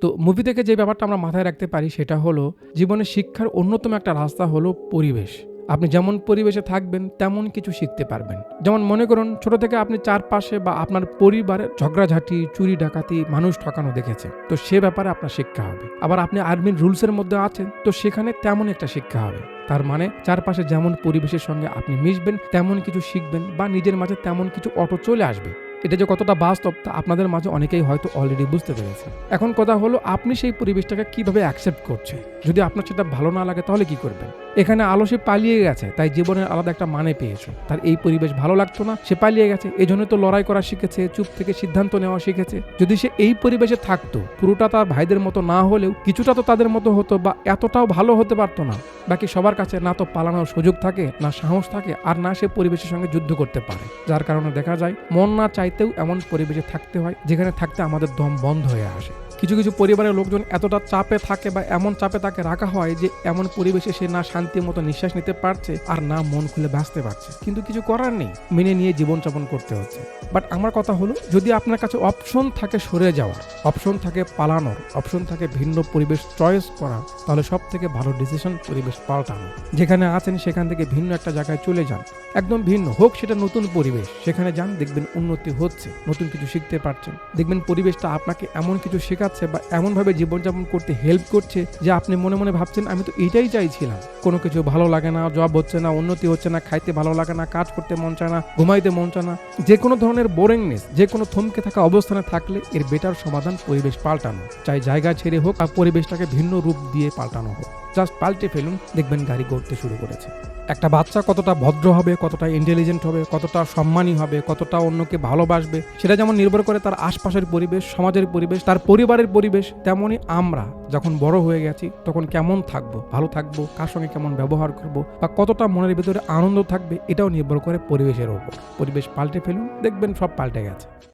তো মুভি থেকে যে ব্যাপারটা আমরা মাথায় রাখতে পারি সেটা হলো জীবনে শিক্ষার অন্যতম একটা রাস্তা হলো পরিবেশ। আপনি যেমন পরিবেশে থাকবেন তেমন কিছু শিখতে পারবেন। যেমন মনে করুন ছোট থেকে আপনি চারপাশে বা আপনার পরিবারে ঝগড়াঝাঁটি, চুরি ডাকাতি, মানুষ ঠকানো দেখেছেন, তো সে ব্যাপারে আপনার শিক্ষা হবে। আবার আপনি আর্মির রুলসের মধ্যে আছেন, তো সেখানে তেমন একটা শিক্ষা হবে। তার মানে চারপাশে যেমন পরিবেশের সঙ্গে আপনি মিশবেন তেমন কিছু শিখবেন বা নিজের মাঝে তেমন কিছু অটো চলে আসবে। এটা যে কতটা বাস্তব তা আপনাদের মাঝে অনেকেই হয়তো অলরেডি বুঝতে পেরেছে। এখন কথা হলো আপনি সেই পরিবেশটাকে কিভাবে অ্যাকসেপ্ট করছেন। যদি আপনার সেটা ভালো না লাগে তাহলে কি করবেন? এখানে আলো সে পালিয়ে গেছে, তাই জীবনের আলাদা একটা মানে পেয়েছে। তার এই পরিবেশ ভালো লাগতো না, সে পালিয়ে গেছে, এজন্য তো লড়াই করা শিখেছে, চুপ থেকে সিদ্ধান্ত নেওয়া শিখেছে। যদি সে এই পরিবেশে থাকতো, পুরোটা তার ভাইদের মতো না হলেও কিছুটা তো তাদের মতো হতো বা এতটাও ভালো হতে পারতো না। বাকি সবার কাছে না তো পালানোর সুযোগ থাকে, না সাহস থাকে, আর না সে পরিবেশের সঙ্গে যুদ্ধ করতে পারে। যার কারণে দেখা যায় মন না চাইতেও এমন পরিবেশে থাকতে হয় যেখানে থাকতে আমাদের দম বন্ধ হয়ে আসে। কিছু কিছু পরিবারের লোকজন এতটা চাপে থাকে বা এমন চাপে তাকে রাখা হয় যে এমন পরিবেশে সে না শান্তির মতো নিঃশ্বাস নিতে পারছে আর না মন খুলে বাঁচতে পারছে, কিন্তু কিছু করার নেই, মেনে নিয়ে জীবনযাপন করতে হচ্ছে। বাট আমার কথা হলো যদি আপনার কাছে অপশন থাকে সরে যাওয়ার, অপশন থাকে পালানোর, অপশন থাকে ভিন্ন পরিবেশ চয়েস করা, তাহলে সব থেকে ভালো ডিসিশন পরিবেশ পাল্টানো। যেখানে আছেন সেখান থেকে ভিন্ন একটা জায়গায় চলে যান, একদম ভিন্ন হোক সেটা নতুন পরিবেশ, সেখানে যান, দেখবেন উন্নতি হচ্ছে, নতুন কিছু শিখতে পারছেন, দেখবেন পরিবেশটা আপনাকে এমন কিছু শেখাচ্ছে বা এমনভাবে জীবনযাপন করতে হেল্প করছে যে আপনি মনে মনে ভাবছেন আমি তো এটাই চাইছিলাম। কোনো কিছু ভালো লাগে না, জব হচ্ছে না, উন্নতি হচ্ছে না, খাইতে ভালো লাগে না, কাজ করতে মন চায় না, ঘুমাইতে মন চায় না, যে কোনো ধরনের বোরিংনেস, যে কোনো থমকে থাকা অবস্থানে থাকলে এর বেটার সমাধান পরিবেশ পাল্টানো। চাই জায়গা ছেড়ে হোক আর পরিবেশটাকে ভিন্ন রূপ দিয়ে পাল্টানো হোক, জাস্ট পাল্টে ফেলুন, দেখবেন গাড়ি গড়তে শুরু করেছে। একটা বাচ্চা কতটা ভদ্র হবে, কতটা ইন্টেলিজেন্ট হবে, কতটা সম্মানী হবে, কতটা অন্যকে ভালোবাসবে, সেটা যেমন নির্ভর করে তার আশপাশের পরিবেশ, সমাজের পরিবেশ, তার পরিবারের পরিবেশ, তেমনি আমরা যখন বড় হয়ে গেছি তখন কেমন থাকবো, ভালো থাকবো, কার সঙ্গে কেমন ব্যবহার করব বা কতটা মনের ভিতরে আনন্দ থাকবে, এটাও নির্ভর করে পরিবেশের উপর। পরিবেশ পাল্টে ফেলুন, দেখবেন সব পাল্টে গেছে।